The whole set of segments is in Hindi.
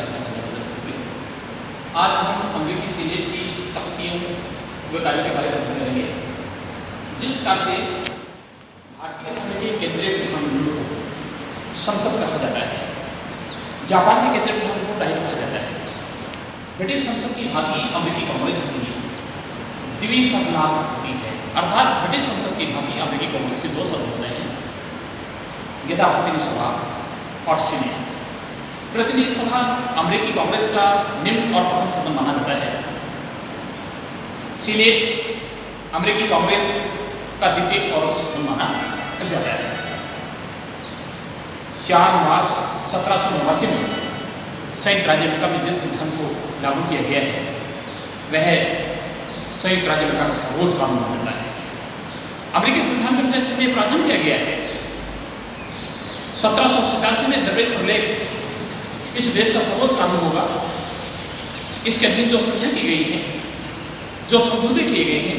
चर्चा करने में मदद होगी। आज हम अमेरिकी सीनेट की शक्तियों व कार्यों के बारे में बात करेंगे। जिस प्रकार से भारतीय संघ के केंद्रीय विधानमंडल को संसद कहा जाता है, जापान के केंद्रीय विधानमंडल को राष्ट्र कहा जाता है, ब्रिटिश संसद की भांति अमेरिकी कांग्रेस की द्विसदनात्मक होती है, अर्थात ब्रिटिश संसद की भांति अमेरिकी कांग्रेस के दो सदन होते हैं, यथा प्रतिनिधि सभा और सीनेट। प्रतिनिधि सभा अमेरिकी कांग्रेस का निम्न और प्रथम सदन माना जाता है। सीनेट अमेरिकी कांग्रेस का द्वितीय और उच्च सदन माना जाता है। 4 मार्च 1789 में संयुक्त राज्य अमेरिका में जिस संविधान को लागू किया गया है वह संयुक्त राज्य अमेरिका का सर्वोच्च कानून माना जाता है। अमेरिकी संविधान में प्रावधान किया गया है 1787 में द्रविड़ प्रलेख इस देश का सर्वोच्च कानून होगा। इसके अधीन जो संधियाँ की गई हैं, जो समझौते किए गए हैं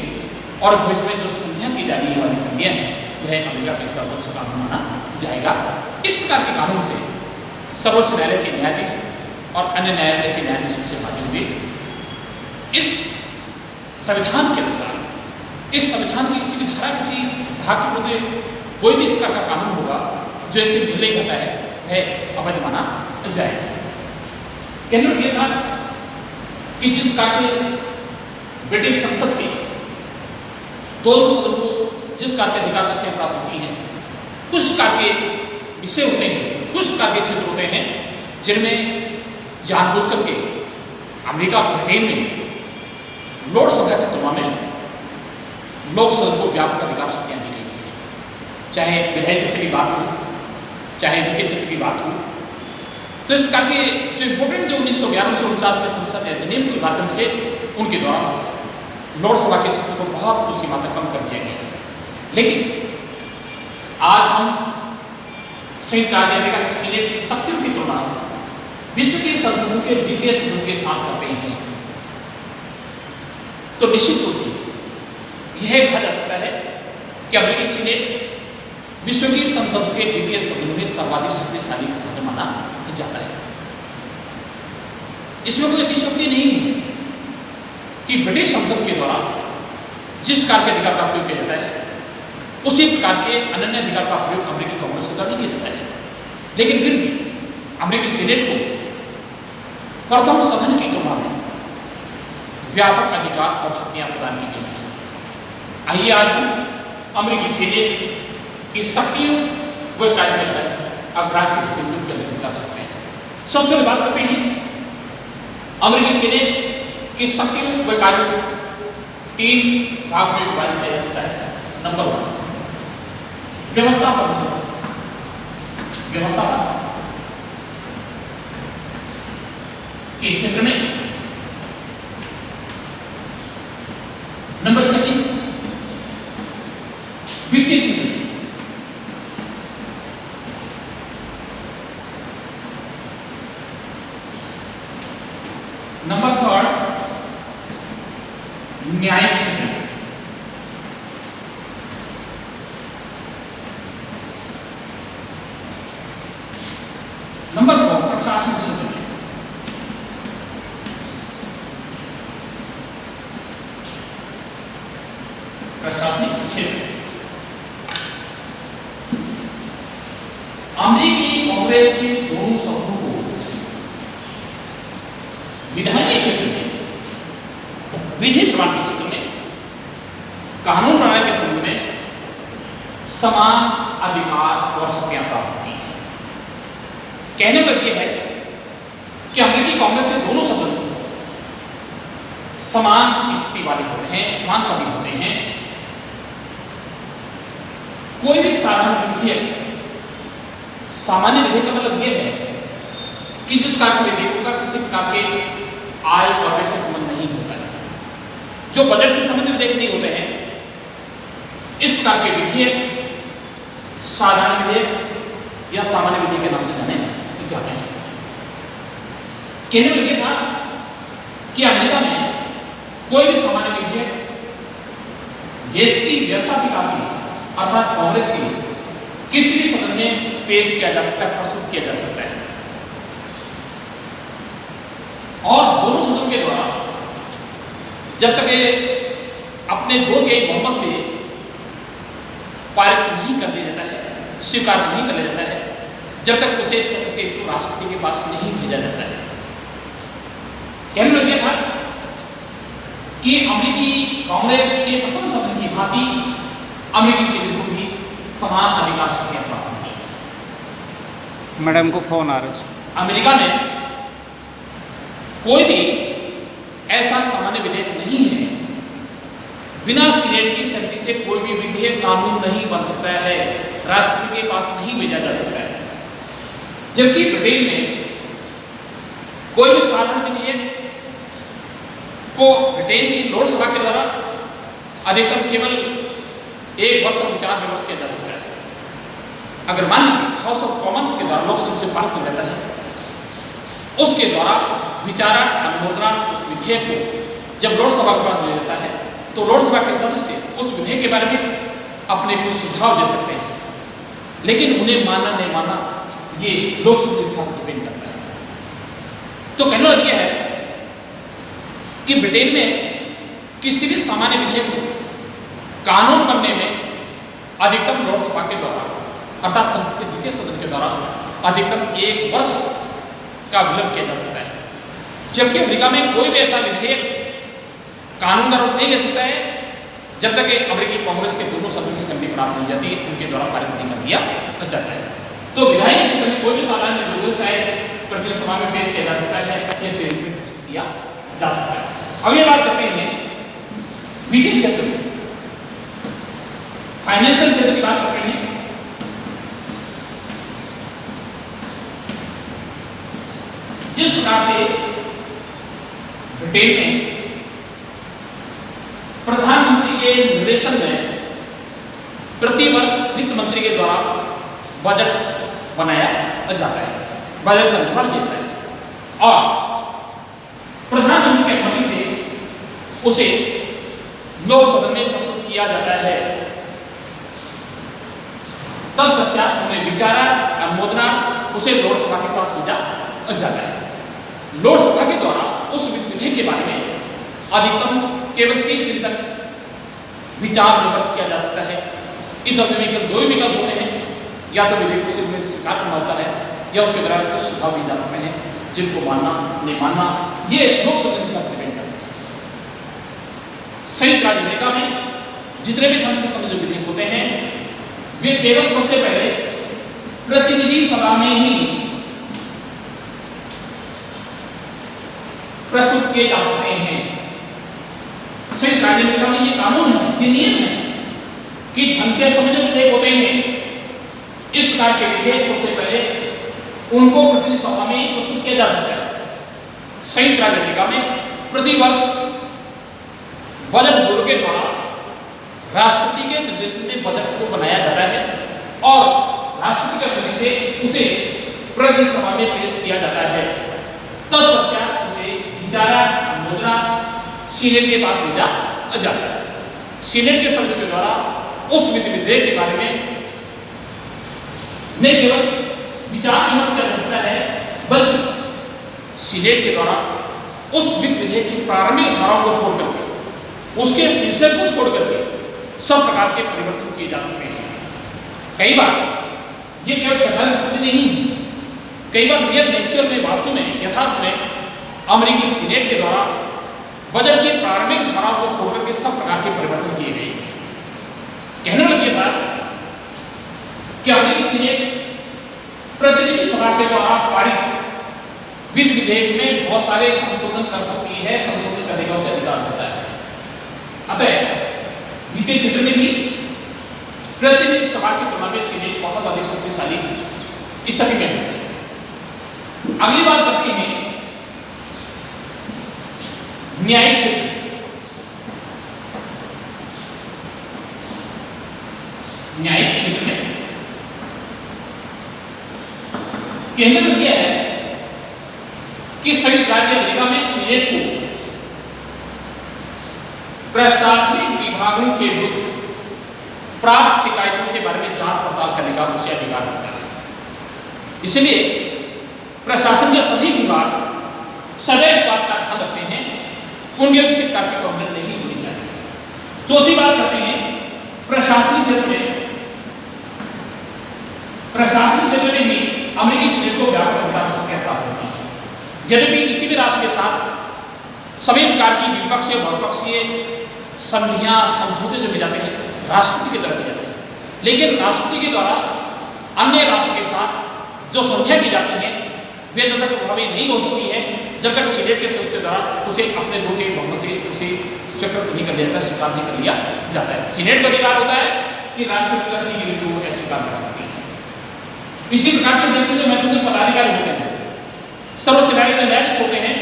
और भविष्य में जो संधियाँ की जाने वाली संधियाँ हैं वह अमेरिका का सर्वोच्च कानून माना जाएगा। इस प्रकार के कानून से सर्वोच्च न्यायालय के न्यायाधीश और अन्य न्यायालय के न्यायाधीशों से बाध्य हुए। इस संविधान के अनुसार इस संविधान की किसी भी धारा किसी भाग के प्रति कोई भी इस प्रकार का कानून होगा जो ऐसे निर्णय करता है वह अवैध माना जाएगा। केंद्र यह था कि जिस प्रकार से ब्रिटिश संसद के दोनों सदनों को जिस प्रकार के अधिकार शक्तियां प्राप्त होती हैं, कुछ प्रकार के विषय होते हैं, कुछ प्रकार के क्षेत्र होते हैं जिनमें जानबूझ करके अमेरिका और ब्रिटेन में लोकसभा की तुलना में लोकसभा को व्यापक अधिकार शक्तियां दी गई हैं। चाहे विधायी क्षेत्र की बात हो, चाहे वित्तीय क्षेत्र की बात हो, तो इस प्रकार के जो इम्पोर्टेंट जो 1911-1949 के संसद अधिनियम के माध्यम से उनके द्वारा लोकसभा के क्षेत्र को बहुत कुछ सीमा तक कम कर दिया गया है। लेकिन आज हम संयुक्त राज्य अमेरिका के सीनेट की शक्तियों की तुलना विश्व की संसदों के द्वितीय सदन के साथ करते हैं, तो निश्चित रूप से यह कहा जा सकता है कि अमेरिकी सीनेट विश्व की संसदों के द्वितीय सदन में सर्वाधिक शक्तिशाली सदन माना जाता है। इसमें कोई अतिशयोक्ति नहीं है कि ब्रिटिश संसद के द्वारा जिस प्रकार के अधिकार का प्रयोग किया जाता है उसी प्रकार के अनन्य अधिकार का प्रयोग अमेरिकी कांग्रेस के द्वारा नहीं किया जाता है। लेकिन फिर भी अमेरिकी सीनेट को प्रथम सदन की तुलना में व्यापक अधिकार और शक्तियां प्रदान की गई हैं। आइए आज हम अमेरिकी सीनेट की शक्तियों व कार्य के अंदर अग्राह्य बिंदु के अंदर कर सकते हैं। सबसे पहले बात करते हैं अमेरिकी सीनेट की शक्तियों व कार्यों 3 भाग में विभाजित किया जा सकता है। नंबर 1 व्यवस्थापन के क्षेत्र में। नंबर 2 वित्तीय क्षेत्र में। नंबर 3 न्यायिक क्षेत्र में। नंबर 4 प्रशासन क्षेत्र में। प्रशासनिक क्षेत्र अमेरिकी कांग्रेस के दोनों सदनों को विधायी क्षेत्र में, विधि प्रणाली के क्षेत्र में, कानून प्रणाली के संबंध में समान अधिकार और शक्तियां प्राप्त होती हैं। कहने में यह है कि अमेरिकी कांग्रेस के दोनों सदन समान स्थिति वाले होते हैं, समानुपाती होते हैं। कोई भी साधारण विधेयक, सामान्य विधेयक का मतलब यह है कि जिस प्रकार के विधेयकों का किसी प्रकार के आय और व्यय से संबंध नहीं होता है, जो बजट से संबंधित विधेयक नहीं होते हैं, इस प्रकार के विधेयक साधारण विधेयक या सामान्य विधेयक के नाम से जाने जाते हैं। कहने में यह था कि अमेरिका में कोई भी सामान्य विधेयक देश की व्यवस्थापिका की अर्थात कांग्रेस की किसी भी सदन में पेश किया जा सकता है, प्रस्तुत किया जा सकता है। और दोनों सदनों के द्वारा जब तक ये अपने 2/3 बहुमत से पारित नहीं कर दिया जाता है, स्वीकार नहीं कर लिया जाता है, जब तक उसे सत्र के हेतु राष्ट्रपति के पास नहीं भेजा जाता है। कहने लगे था कि अमेरिकी कांग्रेस के प्रथम सदन की भांति अमेरिकी सीनेट को भी समान अधिकार शक्तियां प्राप्त होती। मैडम को फोन आ रहा है। अमेरिका में कोई भी ऐसा सामान्य विधेयक नहीं है, बिना सीनेट की सहमति से कोई भी विधेयक कानून नहीं बन सकता है, राष्ट्रपति के पास नहीं भेजा जा सकता है। जबकि ब्रिटेन में कोई भी साधारण विधेयक को ब्रिटेन की लोकसभा के द्वारा अधिकतम केवल 1 वर्ष तक विचार विमर्श किया जा सकता है। अगर मान लीजिए हाउस ऑफ कॉमन्स के द्वारा लोकसभा से पारित हो जाता है, उसके द्वारा विचारार्थ अनुमोदनार्थ उस विधेयक को जब लोकसभा के पास ले जाता है तो लोकसभा के सदस्य उस विधेयक के बारे में अपने कुछ सुझाव दे सकते हैं, लेकिन उन्हें मानना नहीं मानना ये लोकसभा के साथ डिपेंड करता है। तो कहने लगा यह है कि ब्रिटेन में किसी भी सामान्य विधेयक को कानून बनने में अधिकतम लोकसभा के द्वारा अर्थात संसद के द्वितीय सदन के द्वारा अधिकतम 1 वर्ष का विलंब किया जा सकता है। जबकि अमेरिका में कोई भी ऐसा विधेयक कानून का रूप नहीं ले सकता है जब तक अमेरिकी कांग्रेस के दोनों सदनों की सहमति प्राप्त नहीं जाती, उनके द्वारा पारित नहीं कर दिया जाता है। तो विधायी क्षेत्र में कोई भी साधारण विधेयक चाहे प्रतिनिधि सभा में पेश किया जा सकता है या सीनेट में किया जा सकता है। अगली बात करते हैं वित्तीय क्षेत्र में, फाइनेंशियल क्षेत्र की बात करते हैं। जिस प्रकार से ब्रिटेन में प्रधानमंत्री के निर्देशन में प्रतिवर्ष वित्त मंत्री के द्वारा बजट बनाया जाता है, बजट का निर्माण किया जाता है और प्रधानमंत्री की अनुमति से उसे लोकसभा में प्रस्तुत किया जाता है। तत्पश्चात उन्हें विचारार्थ अनुमोदनार्थ उसे लोकसभा के पास भेजा जाता है। लोकसभा के द्वारा उस विधेयक के बारे में अधिकतम केवल 30 दिन तक विचार विमर्श किया जा सकता है। इस अवधि में केवल 2 विकल्प होते हैं, या तो विधेयक को सिर्फ स्वीकार करना होता है या उसके द्वारा कुछ सुझाव दिए जा सकते हैं जिनको मानना नहीं मानना ये लोकसभा के साथ डिपेंड करता है। संयुक्त राज्य अमेरिका में जितने भी ढंग से समझे विधेयक होते हैं वे केवल सबसे पहले प्रतिनिधि सभा में ही प्रस्तुत किए जा सकते हैं। संयुक्त राज्य अमेरिका में ये कानून है, ये नियम है कि ढंग से समझे विधेयक होते हैं, इस प्रकार के विधेयक सबसे पहले उनको प्रतिनिधि सभा में प्रस्तुत किया जा सकता है। संयुक्त राज्य अमेरिका में प्रतिवर्ष बजट बोर्ड के द्वारा राष्ट्रपति के निर्देशन में बजट को बनाया जाता है और राष्ट्रपति की अनुमति से उसे प्रतिनिधि सभा में पेश किया जाता है। तत्पश्चात उसे विचारार्थ अनुमोदनार्थ सीनेट के पास भेजा जाता है। सीनेट के सदस्य के द्वारा उस विधेयक के बारे में न केवल विचार विमर्श किया जा सकता है बल्कि सीनेट के द्वारा उस विधेयक की प्रारंभिक धाराओं को छोड़ करके उसके शीर्षक को छोड़ करके सब प्रकार के परिवर्तन किए जा सकते हैं। कई बार ये केवल सरकारी स्थिति नहीं, कई बार रियल नेचुरल में वास्तव में यथार्थ में अमेरिकी सीनेट के द्वारा बजट की प्रारंभिक धाराओं को छोड़कर के सब प्रकार के परिवर्तन किए गए। कहने लगे था कि अमेरिकी सीनेट प्रतिनिधि सभा के द्वारा पारित वित्त विधेयक में बहुत सारे संशोधन कर सकती है, संशोधन करने का उसे अधिकार होता है। अतः वित्तीय क्षेत्र में भी प्रतिनिधि सभा की तुलना में सीनेट बहुत अधिक शक्तिशाली स्थिति में है। अगली बात करते हैं न्यायिक क्षेत्र। न्यायिक क्षेत्र में कहने को यह है कि संयुक्त राज्य अमेरिका में सीनेट को प्रशासनिक विभागों के विरुद्ध प्राप्त शिकायतों के बारे में जांच पड़ताल करने का उसे अधिकार होता है। इसलिए प्रशासन के सभी विभाग सदैव ध्यान रखते हैं उनके किसी प्रकार की कंप्लेंट नहीं होनी चाहिए। चौथी बात करते हैं प्रशासनिक क्षेत्र में भी अमेरिकी सीनेट को व्यापक अधिकार हो सकते प्राप्त होती है। यद्यपि किसी भी राष्ट्र के साथ सभी प्रकार की द्विपक्षीय बहुपक्षीय संधियां समझौते जो किए जाते हैं राष्ट्रपति के द्वारा किए जाते हैं, लेकिन राष्ट्रपति के द्वारा अन्य राष्ट्र के साथ जो संधियां की जाती हैं वे जब तक प्रभावी नहीं हो सकती है जब तक सीनेट के सदस्य द्वारा उसे अपने दो के बहुमत से उसे स्वीकृत नहीं कर लिया जाता, स्वीकार नहीं कर लिया जाता है। सीनेट का अधिकार होता है कि राष्ट्रपति की नीति को अस्वीकार कर सकती है। इसी प्रकार से देश में जो महत्वपूर्ण पदाधिकारी होते हैं, सर्वोच्च न्यायाधीश होते हैं,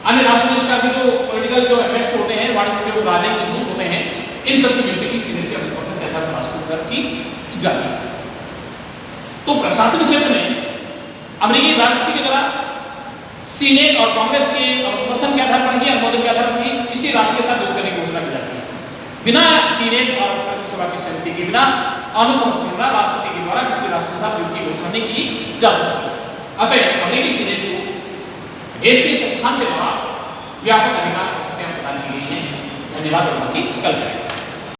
अन्य राष्ट्रीय सरकार के जो पॉलिटिकल जो एपेक्स होते हैं, वाणिज्य जो राजनीतिक दूत होते हैं, इन सब की नियुक्ति की सीनेट के समर्थन के आधार पर राष्ट्रपति की जाती है। तो प्रशासनिक क्षेत्र में अमेरिकी राष्ट्रपति के द्वारा सीनेट और कांग्रेस के समर्थन के आधार पर ही, अनुमोदन के आधार पर ही किसी राष्ट्र के साथ युद्ध करने की घोषणा की जाती है। बिना सीनेट और सभा की सहमति के बिना अनुसमर्थन के राष्ट्रपति के द्वारा किसी राष्ट्र के साथ युद्ध की घोषणा नहीं की जा सकती। अतः अमेरिकी सीनेट को देश के संविधान के द्वारा व्यापक अधिकार प्रदान की गई है। धन्यवाद और बाकी कल करें।